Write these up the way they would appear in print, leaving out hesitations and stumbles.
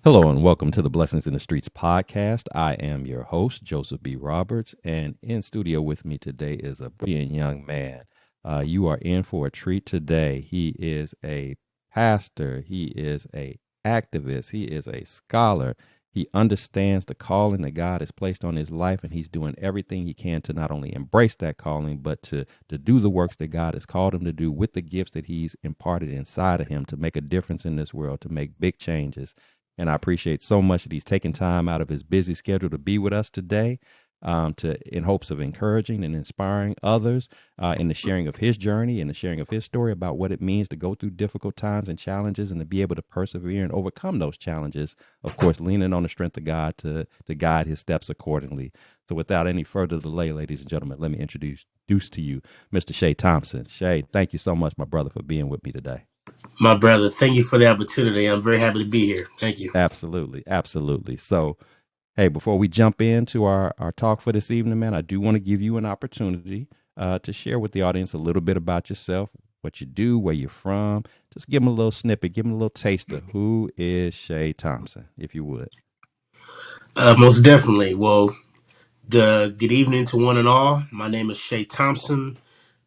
Hello and welcome to the Blessings in the Streets podcast. I am your host, Joseph B. Roberts, and in studio with me today is a brilliant young man. You are in for a treat today. He is a pastor, he is a activist, he is a scholar. He understands the calling that God has placed on his life, and he's doing everything he can to not only embrace that calling, but to do the works that God has called him to do with the gifts that he's imparted inside of him to make a difference in this world, to make big changes. And I appreciate so much that he's taken time out of his busy schedule to be with us today, in hopes of encouraging and inspiring others in the sharing of his journey and the sharing of his story about what it means to go through difficult times and challenges and to be able to persevere and overcome those challenges. Of course, leaning on the strength of God to guide his steps accordingly. So, without any further delay, ladies and gentlemen, let me introduce to you Mr. Shay Thompson. Shay, thank you so much, my brother, for being with me today. My brother, thank you for the opportunity. I'm very happy to be here. Thank you. Absolutely, absolutely. So, hey, before we jump into our talk for this evening, man, I do want to give you an opportunity to share with the audience a little bit about yourself, what you do, where you're from. Just give them a little snippet, give them a little taster. Who is Shay Thompson, if you would? Most definitely. Well, good evening to one and all. My name is Shay Thompson,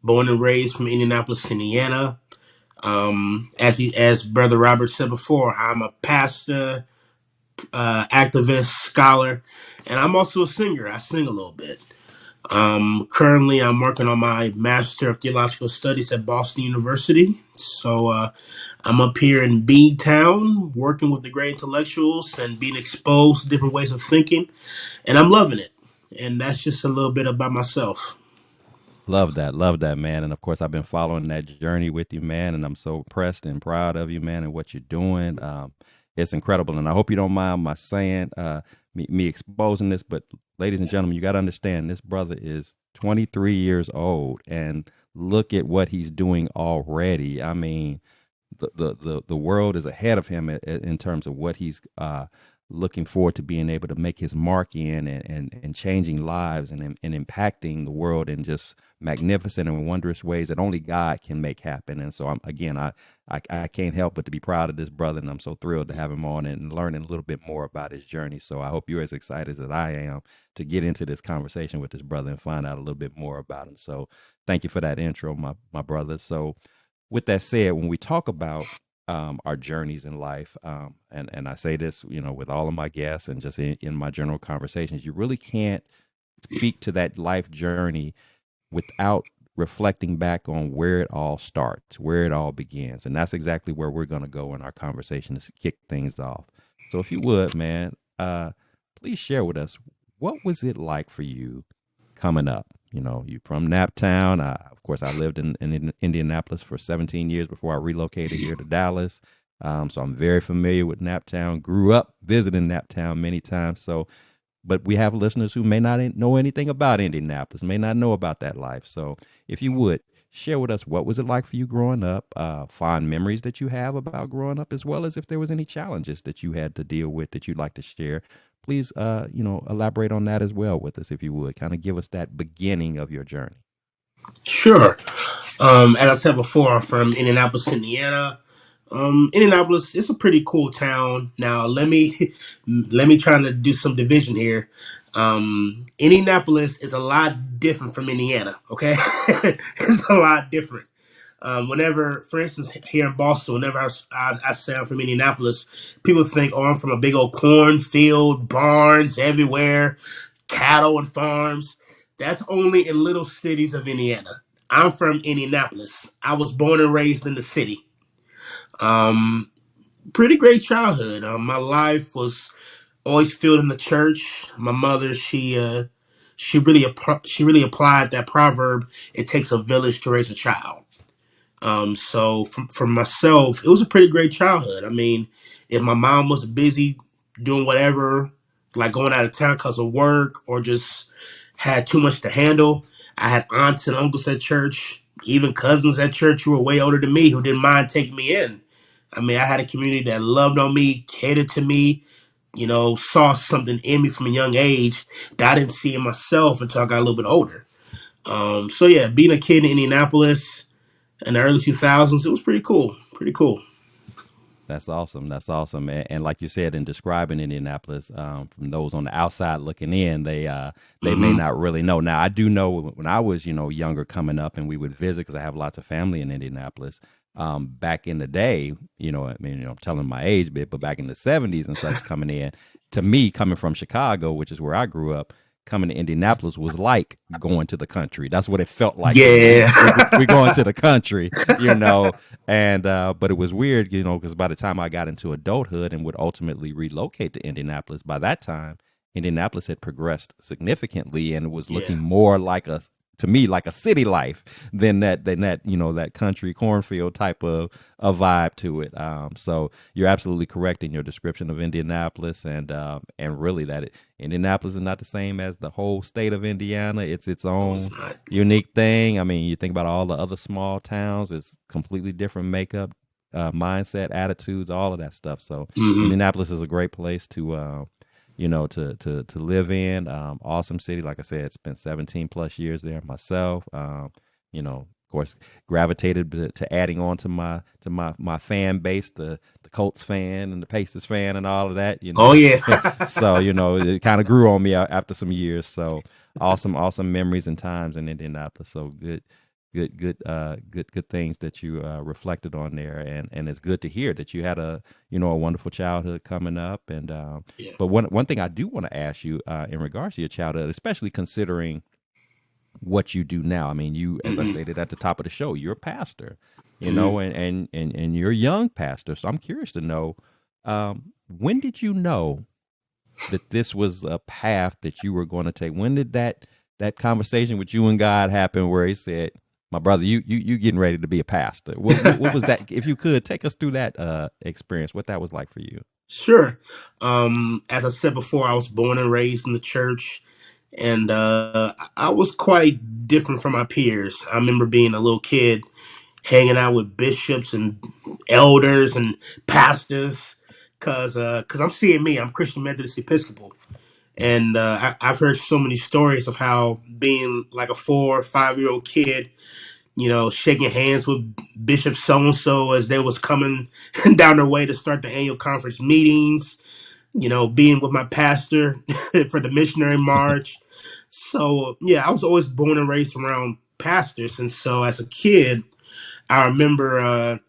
born and raised from Indianapolis, Indiana. As Brother Robert said before, I'm a pastor, activist, scholar, and I'm also a singer. I sing a little bit. Currently, I'm working on my Master of Theological Studies at Boston University. So I'm up here in B Town working with the great intellectuals and being exposed to different ways of thinking, and I'm loving it. And that's just a little bit about myself. Love that, man. And of course, I've been following that journey with you, man. And I'm so impressed and proud of you, man, and what you're doing. It's incredible. And I hope you don't mind my saying, me exposing this. But ladies and gentlemen, you got to understand this brother is 23 years old, and look at what he's doing already. I mean, the world is ahead of him in terms of what he's looking forward to being able to make his mark in and changing lives and impacting the world in just magnificent and wondrous ways that only God can make happen. And so I can't help but to be proud of this brother, and I'm so thrilled to have him on and learning a little bit more about his journey. So I hope you're as excited as I am to get into this conversation with this brother and find out a little bit more about him. So thank you for that intro, my brother. So with that said, when we talk about our journeys in life, and I say this, with all of my guests and just in my general conversations, you really can't speak to that life journey without reflecting back on where it all starts, where it all begins. And that's exactly where we're going to go in our conversation to kick things off. So if you would, man, please share with us, what was it like for you coming up? You from Naptown. Of course, I lived in Indianapolis for 17 years before I relocated here to Dallas. So I'm very familiar with Naptown. Grew up visiting Naptown many times. So, but we have listeners who may not know anything about Indianapolis, may not know about that life. So if you would share with us, what was it like for you growing up, fond memories that you have about growing up, as well as if there was any challenges that you had to deal with that you'd like to share. Please, elaborate on that as well with us, if you would. Kind of give us that beginning of your journey. Sure. As I said before, I'm from Indianapolis, Indiana. Indianapolis is a pretty cool town. Now, let me try to do some division here. Indianapolis is a lot different from Indiana. Okay, it's a lot different. Whenever, for instance, here in Boston, whenever I say I'm from Indianapolis, people think, oh, I'm from a big old cornfield, barns everywhere, cattle and farms. That's only in little cities of Indiana. I'm from Indianapolis. I was born and raised in the city. Um, Pretty great childhood. My life was always filled in the church. My mother, she really applied that proverb. It takes a village to raise a child. So for myself, it was a pretty great childhood. I mean, if my mom was busy doing whatever, like going out of town because of work or just had too much to handle, I had aunts and uncles at church, even cousins at church who were way older than me who didn't mind taking me in. I mean, I had a community that loved on me, catered to me, saw something in me from a young age that I didn't see in myself until I got a little bit older. So yeah, being a kid in Indianapolis in the early 2000s, it was pretty cool. Pretty cool. That's awesome. That's awesome. And like you said, in describing Indianapolis, from those on the outside looking in, they may Hmm. not really know. Now, I do know when I was, younger coming up, and we would visit because I have lots of family in Indianapolis. Back in the day, I mean, I'm telling my age bit, but back in the '70s and such, coming in to me, coming from Chicago, which is where I grew up, coming to Indianapolis was like going to the country. That's what it felt like to me. We Yeah. we we going to the country, you know and but it was weird, because by the time I got into adulthood and would ultimately relocate to Indianapolis, by that time Indianapolis had progressed significantly and it was Yeah. looking more like a to me like a city life than that that country cornfield type of a vibe to it. So you're absolutely correct in your description of Indianapolis, and really Indianapolis is not the same as the whole state of Indiana. It's its No, it's own not. unique thing. I mean, you think about all the other small towns; it's completely different makeup, mindset, attitudes, all of that stuff. So Hmm. Indianapolis is a great place to live in. Awesome city, like I said, spent 17 plus years there myself. Of course, gravitated to adding on to my fan base, the Colts fan and the Pacers fan and all of that. Oh yeah. So it kind of grew on me after some years. So awesome memories and times in Indianapolis. So good things that you reflected on there, and it's good to hear that you had a wonderful childhood coming up. And Yeah. but one thing I do want to ask you, in regards to your childhood, especially considering what you do now. I mean, you, as I Hmm. stated at the top of the show, you're a pastor, Hmm. and you're a young pastor. So I'm curious to know, when did you know that this was a path that you were going to take? When did that conversation with you and God happen, where He said, "My brother, you getting ready to be a pastor"? What was that? If you could take us through that experience, what that was like for you. Sure. As I said before, I was born and raised in the church, and I was quite different from my peers. I remember being a little kid hanging out with bishops and elders and pastors, cause I'm seeing me. I'm Christian Methodist Episcopal, and I've heard so many stories of how being like a 4 or 5 year old kid, shaking hands with Bishop so and so as they was coming down their way to start the annual conference meetings. Being with my pastor for the missionary march. So yeah, I was always born and raised around pastors, and so as a kid, I remember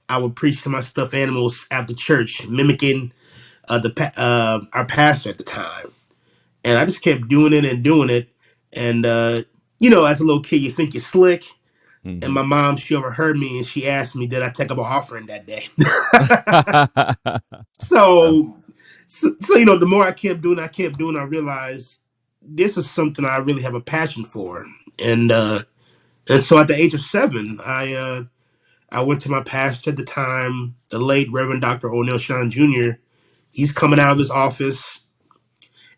I would preach to my stuffed animals after church, mimicking our pastor at the time, and I just kept doing it and doing it. And as a little kid, you think you're slick. And Hmm. my mom, she overheard me and she asked me, "Did I take up an offering that day?" so, so, the more I kept doing, I realized this is something I really have a passion for. And so at the age of 7, I went to my pastor at the time, the late Reverend Dr. O'Neill Sean Jr. He's coming out of his office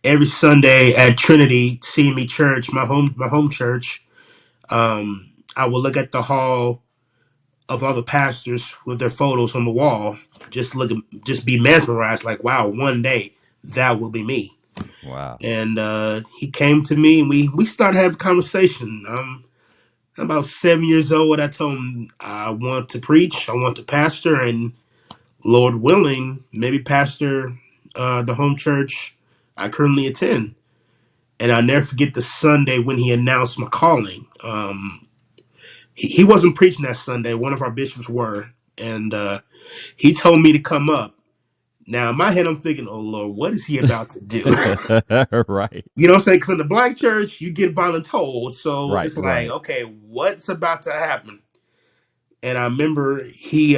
every Sunday at Trinity CME Church, my home church. I would look at the hall of other pastors with their photos on the wall, just be mesmerized, like, wow, one day that will be me. Wow. And he came to me and we started having a conversation. I'm about 7 years old. I told him I want to preach, I want to pastor, and Lord willing, maybe pastor the home church I currently attend. And I'll never forget the Sunday when he announced my calling. He wasn't preaching that Sunday. One of our bishops were. And he told me to come up. Now, in my head, I'm thinking, oh, Lord, what is he about to do? Right. You know what I'm saying? Because in the black church, you get voluntold. So Right. it's like, Right. okay, what's about to happen? And I remember he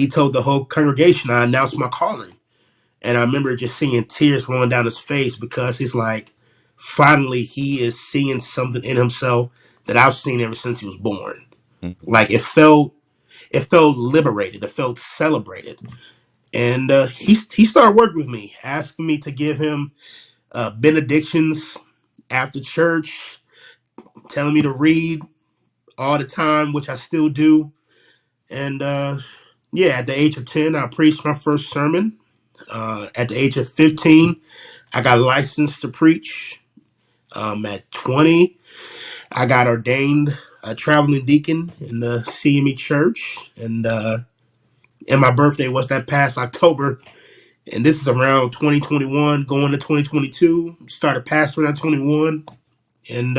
told the whole congregation I announced my calling. And I remember just seeing tears rolling down his face because he's like, finally, he is seeing something in himself that I've seen ever since he was born. Mhm. Like it felt liberated. It felt celebrated. And he started working with me, asking me to give him benedictions after church, telling me to read all the time, which I still do. And yeah, at the age of 10, I preached my first sermon. At the age of 15, I got licensed to preach. At 20, I got ordained a traveling deacon in the CME church. And And my birthday was that past October, and this is around 2021, going to 2022. Started pastoring at 21, and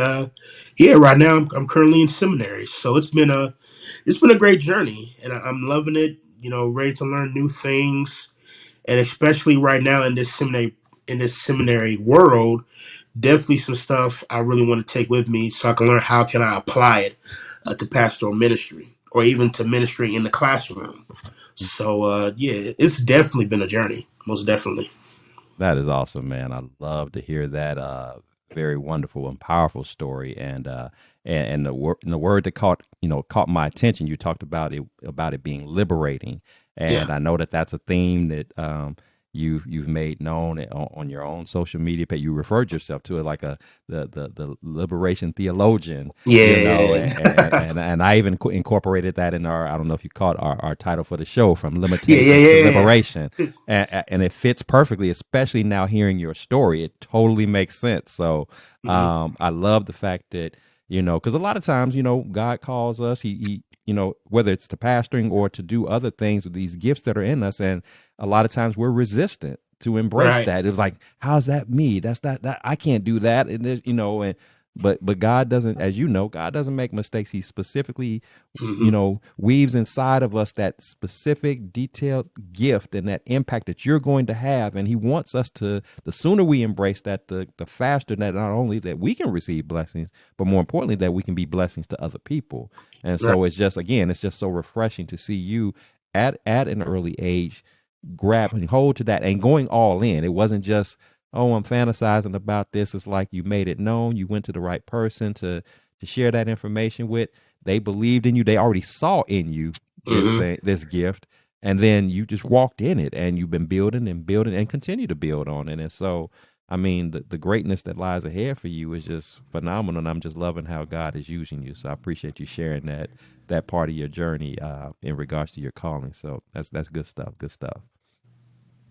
yeah, right now I'm currently in seminary. So it's been a great journey, and I'm loving it. You know, ready to learn new things, and especially right now in this seminary world, definitely some stuff I really want to take with me so I can learn how can I apply it to pastoral ministry or even to ministry in the classroom. So yeah, it's definitely been a journey, most definitely. That is awesome, man. I love to hear that very wonderful and powerful story. And the word that caught my attention. You talked about it being liberating, Yeah, and I know that that's a theme that you've made known on your own social media page. You referred yourself to it like the liberation theologian, yeah, and I even incorporated that in our, I don't know if you caught our title for the show, from yeah, limitations to yeah, liberation, yeah. and it fits perfectly, especially now hearing your story. It totally makes sense. So Hmm. I love the fact that, because a lot of times, God calls us, he whether it's to pastoring or to do other things with these gifts that are in us, and a lot of times we're resistant to embrace Right. that. It's like, how's that me? That's not that, I can't do that. And there's, and but God doesn't, as you know, God doesn't make mistakes. He specifically, Hmm. weaves inside of us that specific detailed gift and that impact that you're going to have. And he wants us to, the sooner we embrace that, the faster that not only that we can receive blessings, but more importantly, that we can be blessings to other people. And Right. so it's just, again, it's just so refreshing to see you at an early age grabbing hold to that and going all in. It wasn't just, oh, I'm fantasizing about this. It's like you made it known. You went to the right person to share that information with. They believed in you. They already saw in you this Hmm. thing, this gift, and then you just walked in it, and you've been building and building and continue to build on it. And so, I mean, the greatness that lies ahead for you is just phenomenal. And I'm just loving how God is using you. So I appreciate you sharing that part of your journey in regards to your calling. So that's good stuff. Good stuff.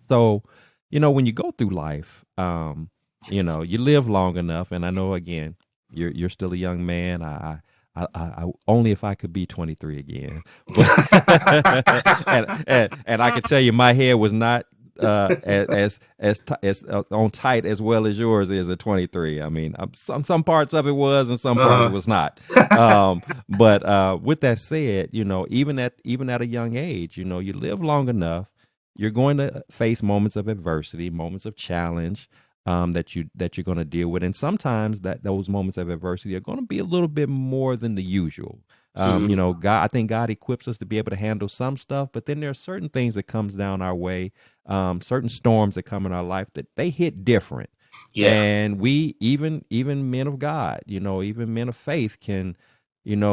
So, when you go through life, you live long enough, and I know, again, you're still a young man. I only if I could be 23 again, but and I can tell you, my hair was not as on tight as well as yours is at 23. I mean, some parts of it was, and some parts it Uh-huh. was not. But with that said, even at a young age, you live long enough, you're going to face moments of adversity, moments of challenge, that you're going to deal with, and sometimes that those moments of adversity are going to be a little bit more than the usual. Hmm. God, I think God equips us to be able to handle some stuff, but then there are certain things that comes down our way, certain storms that come in our life that they hit different, Yeah. and we, even men of God, even men of faith, can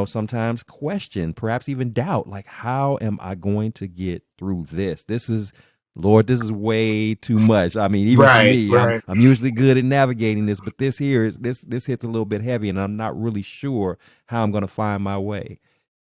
sometimes question, perhaps even doubt, like, how am I going to get through this? This is, Lord, this is way too much. I mean, even for Right. me, I'm Right. I'm usually good at navigating this, but this here is this hits a little bit heavy, and I'm not really sure how I'm going to find my way.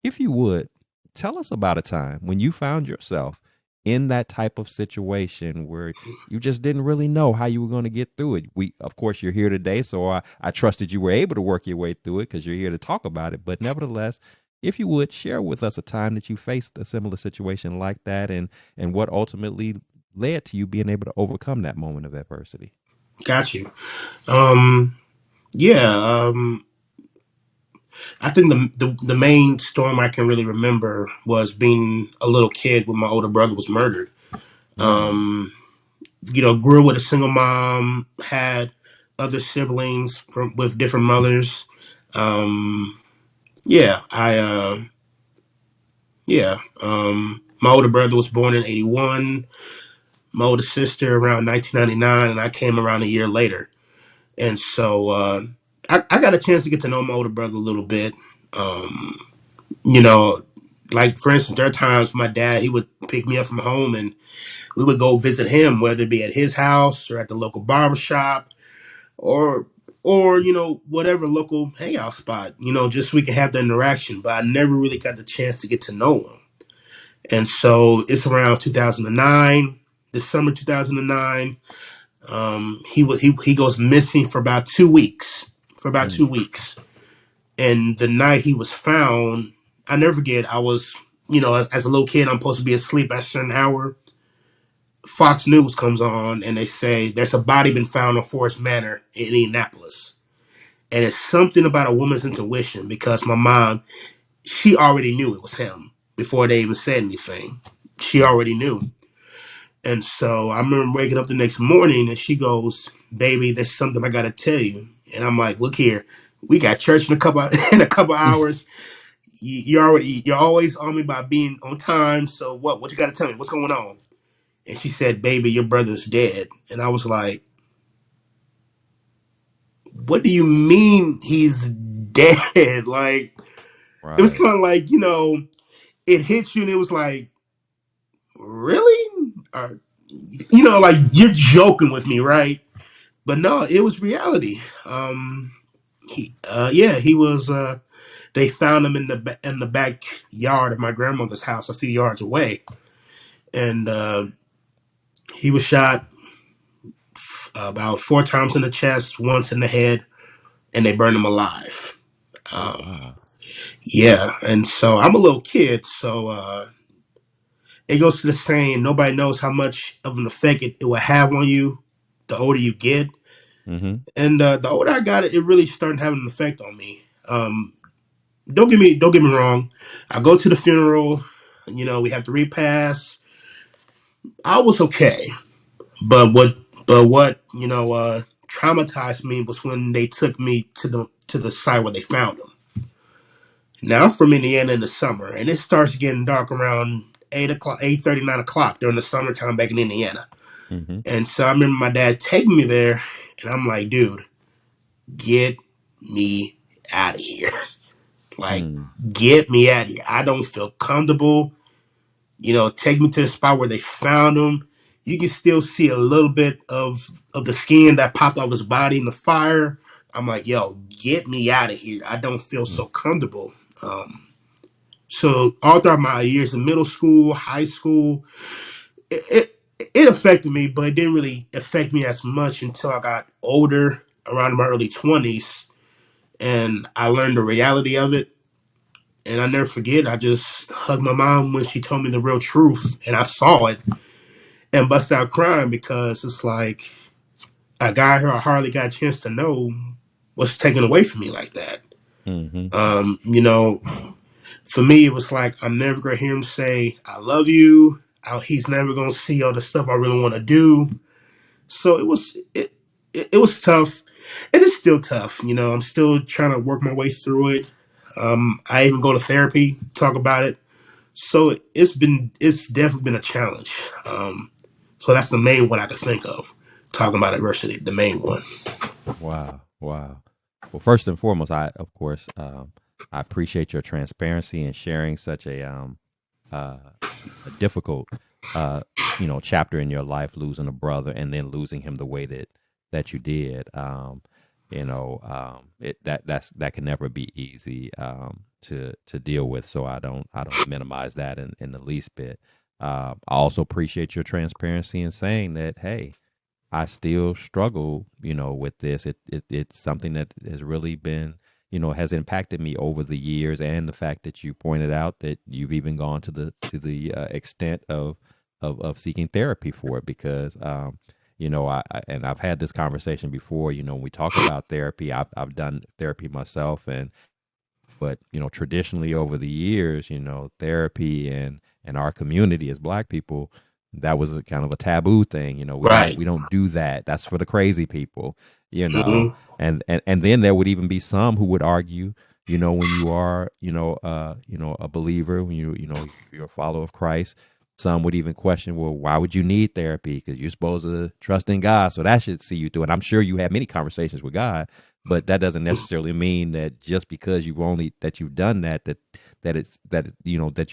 If you would, tell us about a time when you found yourself in that type of situation where you just didn't really know how you were going to get through it. Of course, you're here today, so I trusted you were able to work your way through it because you're here to talk about it. But nevertheless, if you would, share with us a time that you faced a similar situation like that, and what ultimately led to you being able to overcome that moment of adversity. Got you. Um. Yeah. I think the main storm I can really remember was being a little kid when my older brother was murdered. Mm, Grew up with a single mom, had other siblings from with different mothers. Um, yeah, my older brother was born in '81. My older sister around 1999, and I came around a year later. And so I got a chance to get to know my older brother a little bit. Um, you know, like for instance, there are times my dad he would pick me up from home and we would go visit him, whether it be at his house or at the local barber shop or whatever local hangout spot, just so we can have the interaction. But I never really got the chance to get to know him. And so it's around 2009, December 2009. He goes missing for about 2 weeks. For about two mm, weeks, and the night he was found, I never forget. I was as a little kid, I'm supposed to be asleep at a certain hour. Fox News comes on and they say there's a body been found on Forest Manor in Indianapolis. And it's something about a woman's intuition because my mom, she already knew it was him before they even said anything. She already knew. And so I remember waking up the next morning and she goes, "Baby, there's something I gotta tell you." And I'm like, "Look here, we got church in a couple in a couple hours. You're always on me by being on time. So what you gotta tell me? What's going on?" And she said, "Baby, your brother's dead." And I was like, "What do you mean he's dead?" Like it was Right. kind of like it hits you and it was like, really? Like you're joking with me, right? But no, it was reality. He was. They found him in the backyard of my grandmother's house, a few yards away, and he was shot about 4 times in the chest, once in the head, and they burned him alive. Oh Um, wow. yeah, and so I'm a little kid, so it goes to the saying, nobody knows how much of an effect it will have on you the older you get. Mm-hmm. And the older I got, it really started having an effect on me. Don't get me wrong. I go to the funeral. We have the repast. I was okay, but what traumatized me was when they took me to the site where they found him. Now I'm from Indiana in the summer, and it starts getting dark around 8 o'clock, 8:30, 9 o'clock during the summertime back in Indiana. Mm-hmm. And so I remember my dad taking me there, and I'm like, dude, get me out of here. Like, Mm. get me out of here. I don't feel comfortable. Take me to the spot where they found him. You can still see a little bit of the skin that popped off his body in the fire. I'm like, yo, get me out of here. I don't feel Mm. so comfortable. So all throughout my years in middle school, high school, it affected me, but it didn't really affect me as much until I got older, around my early 20s, and I learned the reality of it. And I never forget, I just hugged my mom when she told me the real truth, and I saw it and bust out crying because it's like a guy who I hardly got a chance to know was taken away from me like that. Mm-hmm. Um, you know, for me, it was like I'm never gonna hear him say "I love you." He's never gonna see all the stuff I really want to do. So it was tough, and it's still tough. I'm still trying to work my way through it. I even go to therapy, talk about it. So it's definitely been a challenge. So that's the main one I can think of. Talking about adversity, the main one. Wow. Wow. Well, first and foremost, I appreciate your transparency and sharing such uh, a difficult, uh, chapter in your life, losing a brother and then losing him the way that you did. That can never be easy to deal with. So I don't minimize that in the least bit. I also appreciate your transparency in saying that, hey, I still struggle, with this. It's something that has really been, has impacted me over the years, and the fact that you pointed out that you've even gone to the extent of seeking therapy for it, because and I've had this conversation before. When we talk about therapy, I've done therapy myself, but traditionally over the years, therapy and our community as Black people, that was a kind of a taboo thing. we don't Right. we don't do that. That's for the crazy people. you know Hmm. and then there would even be some who would argue, when you are, a believer, when you're a follower of Christ, some would even question, well, why would you need therapy? Because you're supposed to trust in God, so that should see you through. And I'm sure you had many conversations with God, but that doesn't necessarily mean that just because you've done that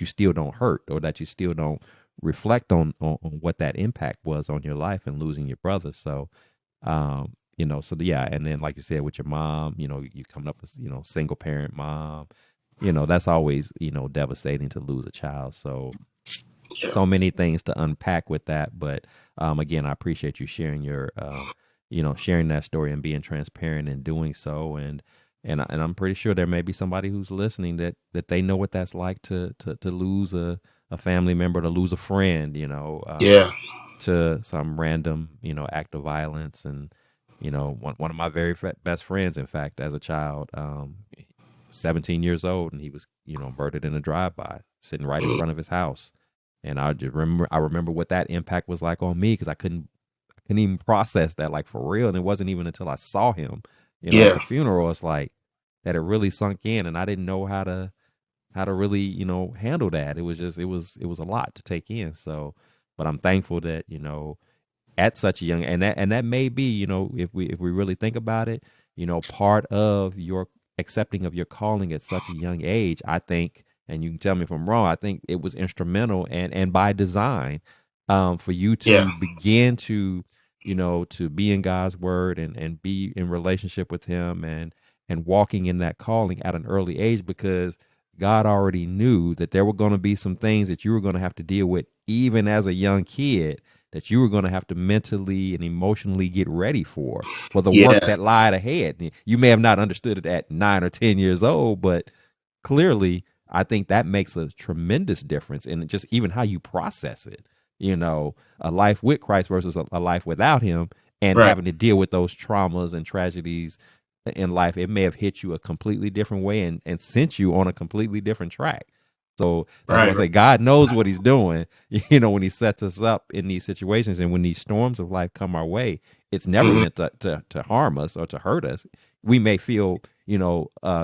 you still don't hurt, or that you still don't reflect on what that impact was on your life and losing your brother. So yeah, and then like you said with your mom, you coming up as, single parent mom, that's always, devastating to lose a child. Yeah. So many things to unpack with that. But again, I appreciate you sharing your sharing that story and being transparent in doing so. And And I'm pretty sure there may be somebody who's listening that they know what that's like to lose a family member, to lose a friend, Yeah. to some random, act of violence. And, one of my very best friends, in fact, as a child, 17 years old, and he was, murdered in a drive-by, sitting right in Mhm. front of his house. And I remember what that impact was like on me, because I couldn't even process that, like, for real. And it wasn't even until I saw him, at Yeah. the funeral, it's like that it really sunk in, and I didn't know how to really, handle that. It was a lot to take in. So, but I'm thankful that, at such a young, and that may be, if we really think about it, part of your accepting of your calling at such a young age, I think, and you can tell me if I'm wrong, I think it was instrumental and by design, for you Yeah. to begin to be in God's word and be in relationship with him, and walking in that calling at an early age, because God already knew that there were going to be some things that you were going to have to deal with even as a young kid, that you were going to have to mentally and emotionally get ready for the work Yeah. that lied ahead. You may have not understood it at 9 or 10 years old, but clearly I think that makes a tremendous difference in just even how you process it. A life with Christ versus a life without him, and Right. having to deal with those traumas and tragedies in life. It may have hit you a completely different way, and sent you on a completely different track. So that's why I Right. say God knows what he's doing, when he sets us up in these situations, and when these storms of life come our way, it's never Hmm. meant to harm us or to hurt us. We may feel,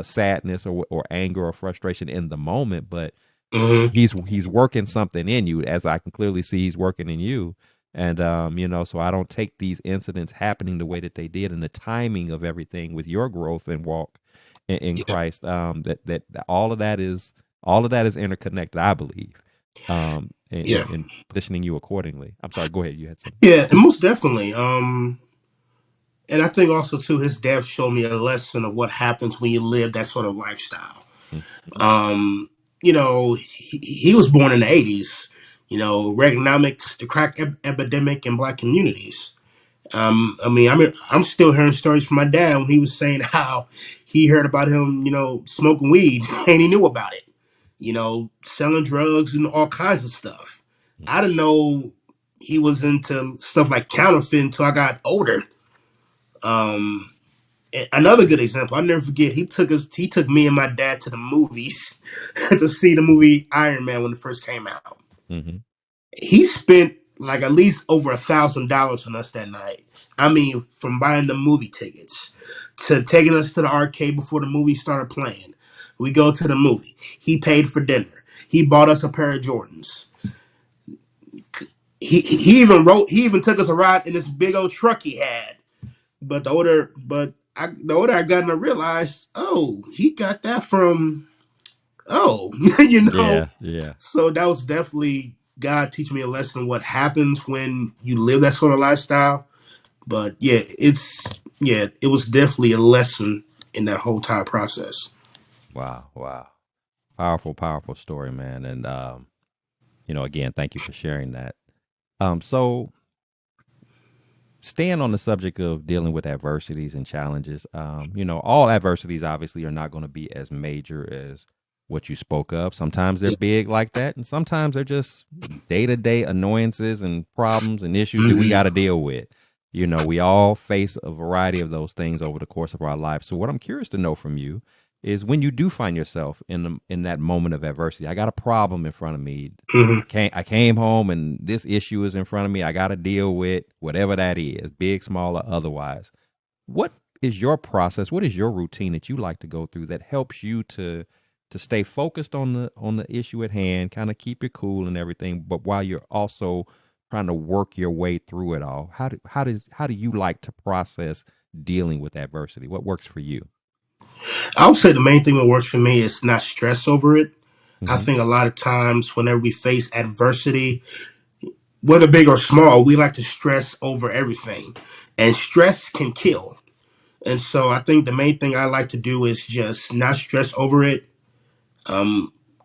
sadness or anger or frustration in the moment, but Hmm. he's working something in you, as I can clearly see he's working in you. And so I don't take these incidents happening the way that they did, and the timing of everything with your growth and walk in Yeah. Christ, that all of that is interconnected, I believe, Yeah. in positioning you accordingly. I'm sorry, go ahead, you had something. Yeah. And most definitely. And I think also too, his death showed me a lesson of what happens when you live that sort of lifestyle. Mm-hmm. Um, he was born in the '80s. Reaganomics, the crack epidemic in black communities. I'm still hearing stories from my dad when he was saying how he heard about him, smoking weed and he knew about it. Selling drugs and all kinds of stuff. I didn't know he was into stuff like counterfeit until I got older. Um, Another good example, I'll never forget. He took me and my dad to the movies to see the movie Iron Man when it first came out. Mm-hmm. He spent like at least over $1,000 on us that night. I mean, from buying the movie tickets to taking us to the arcade before the movie started playing. We go to the movie. He paid for dinner. He bought us a pair of Jordans. He even took us a ride in this big old truck he had. The older I got, and I realized, oh, he got that from, oh, you know. Yeah, yeah. So that was definitely God teaching me a lesson what happens when you live that sort of lifestyle. But yeah, it was definitely a lesson in that whole entire process. Wow, wow. Powerful, powerful story, man. And again, thank you for sharing that. So staying on the subject of dealing with adversities and challenges, all adversities obviously are not going to be as major as what you spoke of. Sometimes they're Yeah. big like that, and sometimes they're just day to day annoyances and problems and issues that we Hmm. got to deal with. We all face a variety of those things over the course of our life. So, what I'm curious to know from you is, when you do find yourself in that moment of adversity. I got a problem in front of me. Hmm. I came home and this issue is in front of me. I got to deal with whatever that is, big, small, or otherwise. What is your process? What is your routine that you like to go through that helps you to stay focused on the issue at hand, kind of keep it cool and everything, but while you're also trying to work your way through it all? How do you like to process dealing with adversity? What works for you? I would say the main thing that works for me is not stress over it. I Mm-hmm. think a lot of times whenever we face adversity, whether big or small, we like to stress over everything, and stress can kill. And so I think the main thing I like to do is just not stress over it.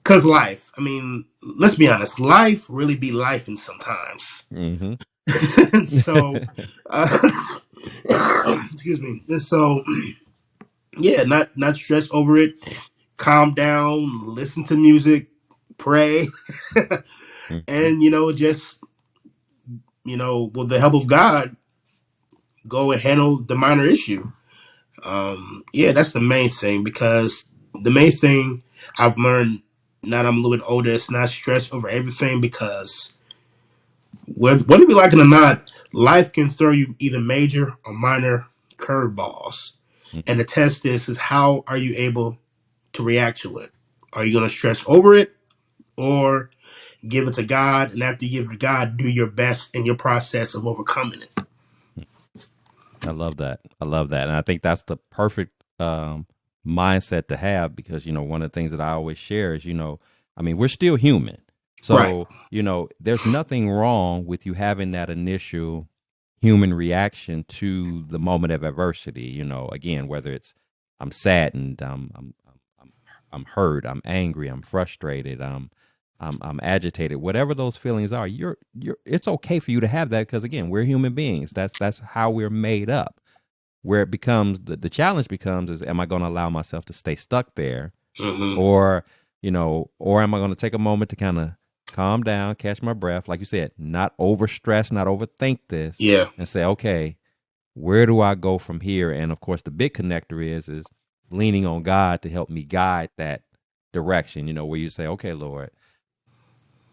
Cause life, I mean, let's be honest, life really be life in sometimes. Mm-hmm. And so, uh, excuse me. And so Yeah, not stress over it. Calm down, listen to music, pray, Mhm. and just with the help of God, go and handle the minor issue. Yeah, that's the main thing, because the main thing I've learned now that I'm a little bit older is not stress over everything, because whether we like it or not, life can throw you either major or minor curveballs. And the test is how are you able to react to it? Are you going to stress over it, or give it to God? And after you give it to God, do your best in your process of overcoming it. I love that. I love that. And I think that's the perfect mindset to have because, one of the things that I always share is, I mean, we're still human. Right. So, there's nothing wrong with you having that initial human reaction to the moment of adversity. Again, whether it's I'm saddened, I'm hurt, I'm angry, I'm frustrated, I'm agitated, whatever those feelings are, it's okay for you to have that because again, we're human beings. That's how we're made up. Where it becomes the challenge becomes is am I going to allow myself to stay stuck there Hmm. or or am I going to take a moment to kind of calm down, catch my breath, like you said, not overstress, not overthink this Yeah. and say, okay, where do I go from here? And of course the big connector is leaning on God to help me guide that direction, where you say, okay, Lord,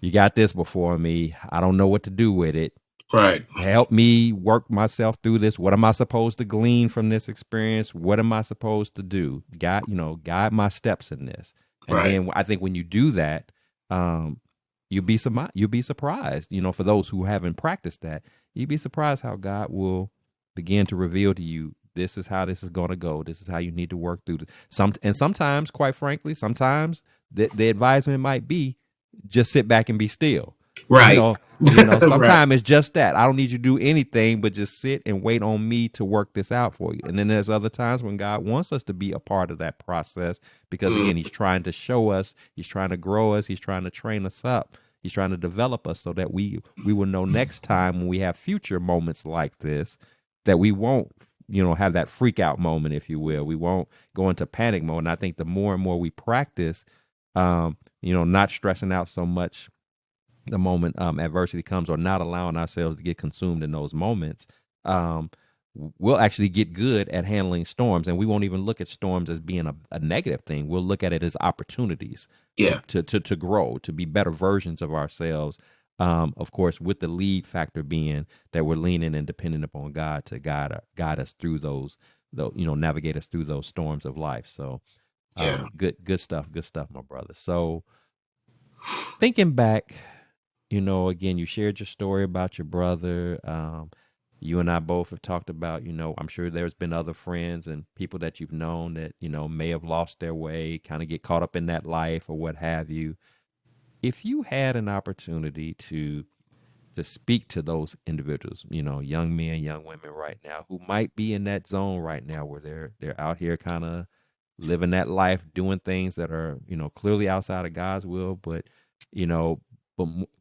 you got this before me. I don't know what to do with it. Right. Help me work myself through this. What am I supposed to glean from this experience? What am I supposed to do? Guide my steps in this. And Right. then I think when you do that, um, you'll be surprised. For those who haven't practiced that, you'd be surprised how God will begin to reveal to you this is how this is going to go. This is how you need to work through this. Sometimes, quite frankly, sometimes the advisement might be just sit back and be still. You Right. know, Right. sometimes it's just that. I don't need you to do anything but just sit and wait on me to work this out for you. And then there's other times when God wants us to be a part of that process because Mm. again, he's trying to show us, he's trying to grow us, he's trying to train us up. He's trying to develop us so that we will know next time when we have future moments like this that we won't, have that freak out moment, if you will. We won't go into panic mode. And I think the more and more we practice, not stressing out so much the moment adversity comes or not allowing ourselves to get consumed in those moments, um, we'll actually get good at handling storms. And we won't even look at storms as being a negative thing. We'll look at it as opportunities to, Yeah. to grow, to be better versions of ourselves. Of course, with the lead factor being that we're leaning and dependent upon God to guide us through those, navigate us through those storms of life. So, Yeah. good stuff, my brother. So, thinking back, again, you shared your story about your brother. You and I both have talked about, I'm sure there's been other friends and people that you've known that, may have lost their way, kind of get caught up in that life or what have you. If you had an opportunity to speak to those individuals, young men, young women right now who might be in that zone right now where they're out here kind of living that life, doing things that are, clearly outside of God's will, but you know,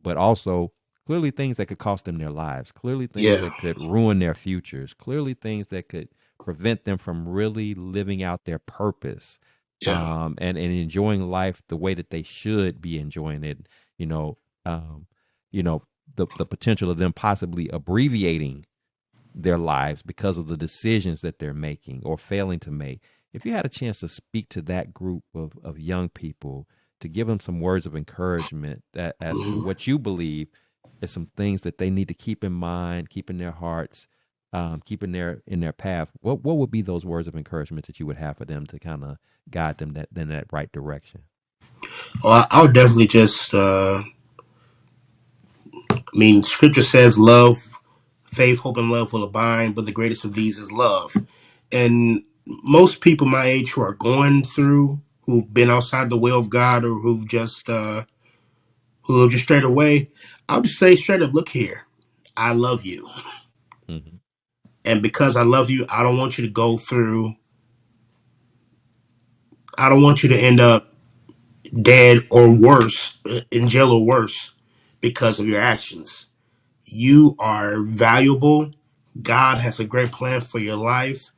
but also clearly things that could cost them their lives, clearly things Yeah. that could ruin their futures, clearly things that could prevent them from really living out their purpose, Yeah. and enjoying life the way that they should be enjoying it. You know, um, you know, the potential of them possibly abbreviating their lives because of the decisions that they're making or failing to make. If you had a chance to speak to that group of young people, to give them some words of encouragement that as to Mhm. what you believe is some things that they need to keep in mind, keep in their hearts, keep in their path, what would be those words of encouragement that you would have for them to kind of guide them in that right direction? Well, I would definitely just. I mean, Scripture says, "Love, faith, hope, and love will abide, but the greatest of these is love." And most people my age who are going through, who've been outside the will of God, or who have just strayed away, I'll just say straight up, look here, I love you. Mm-hmm. And because I love you, I don't want you to go through, I don't want you to end up dead or worse, in jail or worse, because of your actions. You are valuable. God has a great plan for your life,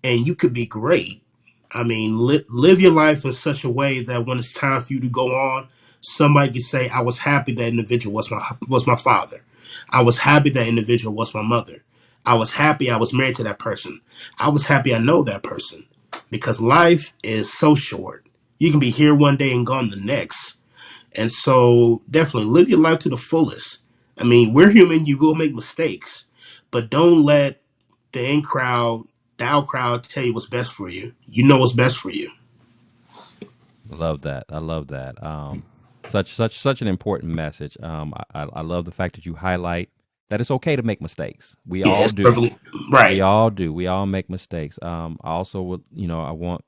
and you could be great. I mean, live your life in such a way that when it's time for you to go on, somebody can say, "I was happy that individual was my father. I was happy that individual was my mother. I was happy I was married to that person. I was happy I know that person." Because life is so short. You can be here one day and gone the next. And so, definitely live your life to the fullest. I mean, we're human. You will make mistakes, but don't let the in crowd, the out crowd, tell you what's best for you. You know what's best for you. Love that. I love that. Such an important message. I love the fact that you highlight that it's okay to make mistakes. We Yeah, all it's do. perfectly We right. all do. We all make mistakes. I also would, I want,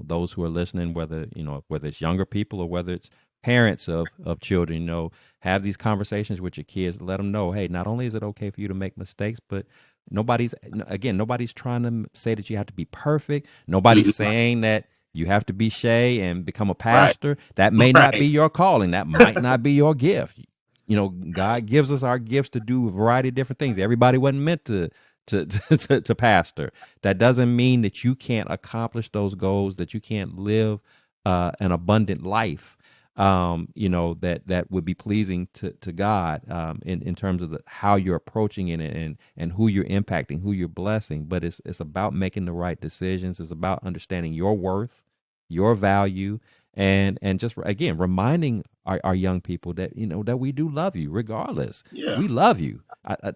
those who are listening, whether it's younger people or whether it's parents of children, have these conversations with your kids. Let them know, hey, not only is it okay for you to make mistakes, but nobody's trying to say that you have to be perfect. Nobody's Mhm. saying that you have to be Shay and become a Right, pastor. That may not be right. your calling. That might not be your gift. God gives us our gifts to do a variety of different things. Everybody wasn't meant to pastor. That doesn't mean that you can't accomplish those goals, that you can't live an abundant life. That would be pleasing to God, in terms of how you're approaching it, and who you're impacting, who you're blessing. But it's about making the right decisions. It's about understanding your worth, your value, and just again reminding our young people that that we do love you regardless. Yeah. We love you.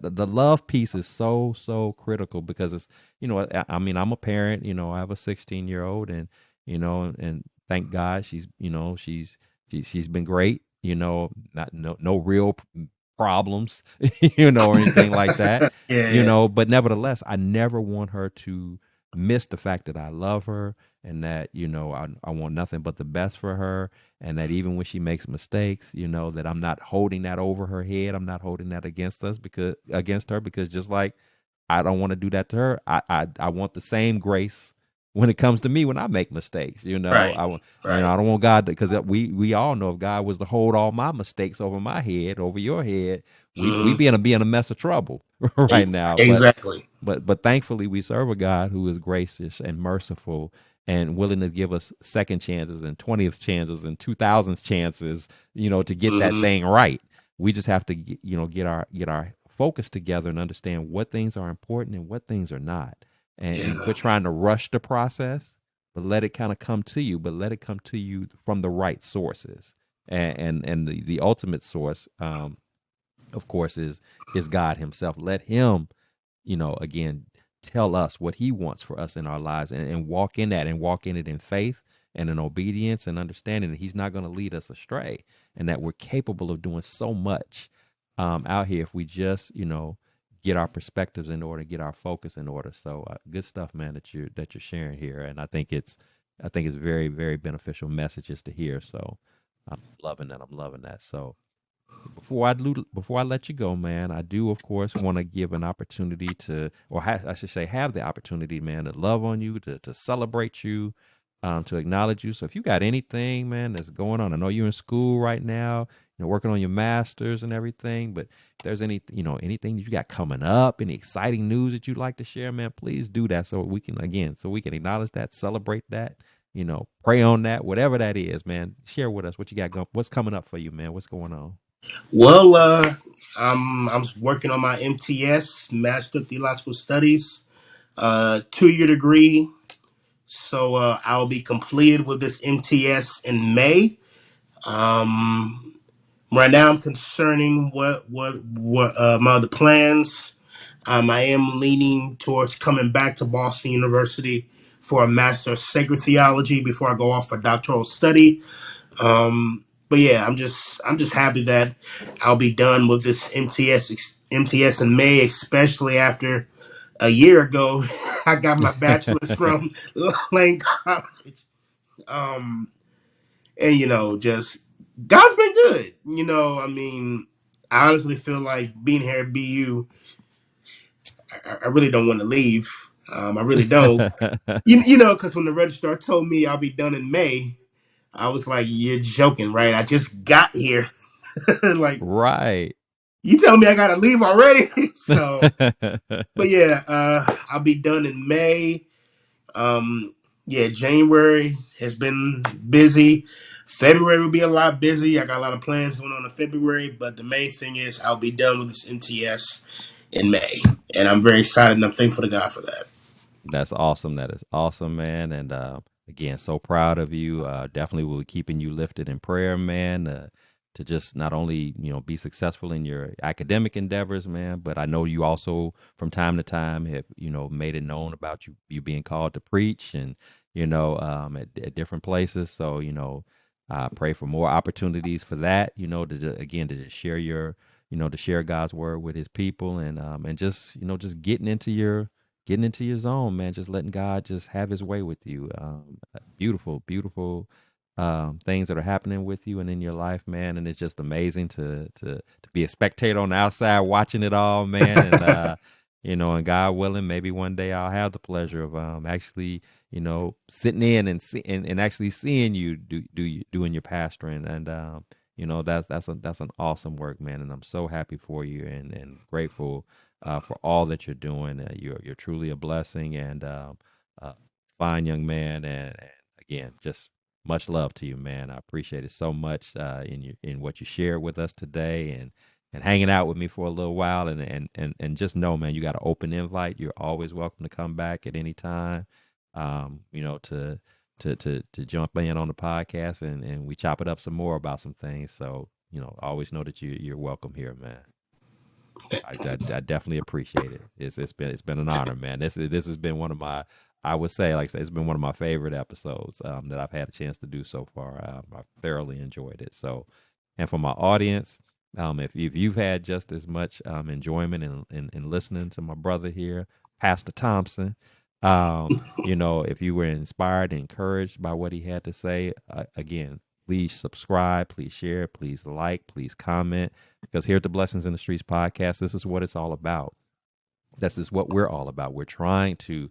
The love piece is so critical, because it's I mean, I'm a parent. I have a 16-year-old, and and thank God she's been great. Not no real problems, or anything like that. Yeah, yeah. But nevertheless, I never want her to miss the fact that I love her, and that I want nothing but the best for her, and that even when she makes mistakes, that I'm not holding that over her head. I'm not holding that against her, because just like I don't want to do that to her, I want the same grace when it comes to me when I make mistakes. Right, I want right. I don't want God, because we all know if God was to hold all my mistakes over my head, over your head, we Hmm. be in a mess of trouble right now. But Exactly. thankfully we serve a God who is gracious and merciful, and willing to give us second chances and 20th chances and 2000th chances, to get that Hmm. thing right. We just have to get our focus together and understand what things are important and what things are not, and Yeah. quit trying to rush the process, but let it kind of come to you, but let it come to you from the right sources. And the ultimate source, of course, is God himself. Let him, again, tell us what he wants for us in our lives, and walk in that, and walk in it in faith and in obedience, and understanding that he's not going to lead us astray, and that we're capable of doing so much out here if we just, get our perspectives in order, get our focus in order. So good stuff, man, that you're sharing here. And I think it's very, very beneficial messages to hear. So I'm loving that. I'm loving that. So before I let you go, man, I do of course want to give an opportunity to, or I should say, have the opportunity, man, to love on you, to celebrate you, to acknowledge you. So if you got anything, man, that's going on, I know you're in school right now, working on your masters and everything. But if there's anything that you got coming up, any exciting news that you'd like to share, man, please do that, so we can acknowledge that, celebrate that, pray on that, whatever that is, man. Share with us what you got going, what's coming up for you, man. What's going on? Well, I'm working on my MTS, Master of Theological Studies, 2-year degree. So I'll be completed with this MTS in May. Um, right now, I'm concerning what my other plans. I am leaning towards coming back to Boston University for a Master of Sacred Theology before I go off for doctoral study. But yeah, I'm just happy that I'll be done with this MTS in May, especially after a year ago I got my bachelor's from Lane College. Um, and just God's been good. I mean, I honestly feel like being here at BU, I really don't want to leave. I really don't. Because when the registrar told me I'll be done in May, I was like, "You're joking, right? I just got here." Like, Right. you tell me I gotta leave already. So, but yeah, I'll be done in May. Um, Yeah, January has been busy. February will be a lot busy. I got a lot of plans going on in February, but the main thing is I'll be done with this MTS in May, and I'm very excited and I'm thankful to God for that. That's awesome. That is awesome, man. And again, so proud of you. Definitely will be keeping you lifted in prayer, man. To just not only be successful in your academic endeavors, man, but I know you also from time to time have made it known about you being called to preach and at different places. So I pray for more opportunities for that. Again to just share your to share God's word with His people and just just getting into your zone, man. Just letting God just have His way with you. Beautiful, beautiful things that are happening with you and in your life, man. And it's just amazing to be a spectator on the outside watching it all, man. And and God willing, maybe one day I'll have the pleasure of actually sitting in and actually seeing you doing your pastoring and that's an awesome work, man. And I'm so happy for you and grateful for all that you're doing. You're truly a blessing and fine young man. And again, just much love to you, man. I appreciate it so much in what you shared with us today and hanging out with me for a little while. And just know, man, you got an open invite. You're always welcome to come back at any time. To jump in on the podcast and we chop it up some more about some things. So always know that you're welcome here, man. I definitely appreciate it. It's been an honor, man. This has been one of my, I would say, like I said, it's been one of my favorite episodes that I've had a chance to do so far. I've thoroughly enjoyed it. So, and for my audience, if you've had just as much enjoyment in listening to my brother here, Pastor Thompson, if you were inspired and encouraged by what he had to say, again, please subscribe, please share, please like, please comment. Because here at the Blessings in the Streets podcast, this is what it's all about. This is what we're all about. We're trying to,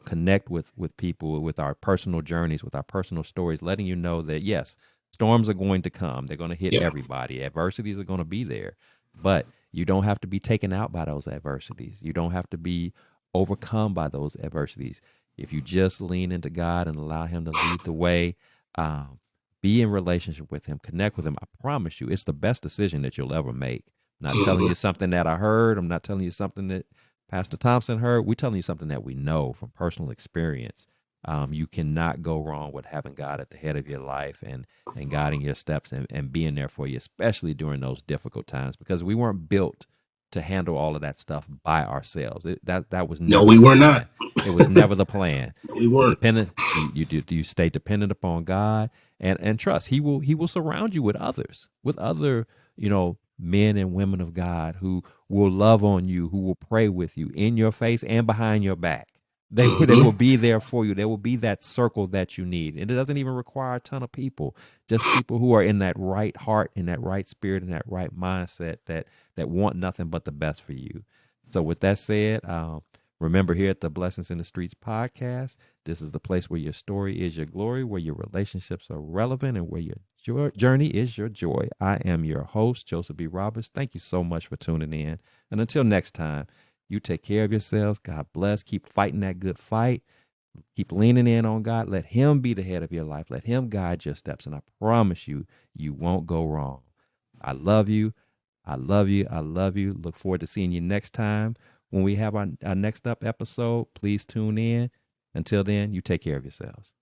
connect with people with our personal journeys, with our personal stories, letting you know that yes, storms are going to come. They're going to hit Yeah. everybody. Adversities are going to be there, but you don't have to be taken out by those adversities. You don't have to be overcome by those adversities. If you just lean into God and allow Him to lead the way, um, be in relationship with Him, connect with Him. I promise you, it's the best decision that you'll ever make. I'm not telling Mhm. you something that I heard. I'm not telling you something that Pastor Thompson heard. We're telling you something that we know from personal experience. You cannot go wrong with having God at the head of your life and guiding your steps and being there for you, especially during those difficult times, because we weren't built to handle all of that stuff by ourselves. That was No, never we the were not. plan. It was never the plan. We The weren't. dependent you stay dependent upon God and trust. He will surround you with other men and women of God who will love on you, who will pray with you in your face and behind your back. They will Hmm. be there for you. There will be that circle that you need. And it doesn't even require a ton of people. Just people who are in that right heart, in that right spirit, in that right mindset that want nothing but the best for you. So with that said, remember here at the Blessings in the Streets podcast, this is the place where your story is your glory, where your relationships are relevant, and where your journey is your joy. I am your host, Joseph B. Roberts. Thank you so much for tuning in. And until next time, you take care of yourselves. God bless. Keep fighting that good fight. Keep leaning in on God. Let Him be the head of your life. Let Him guide your steps. And I promise you, you won't go wrong. I love you. I love you. I love you. Look forward to seeing you next time when we have our next up episode. Please tune in. Until then, you take care of yourselves.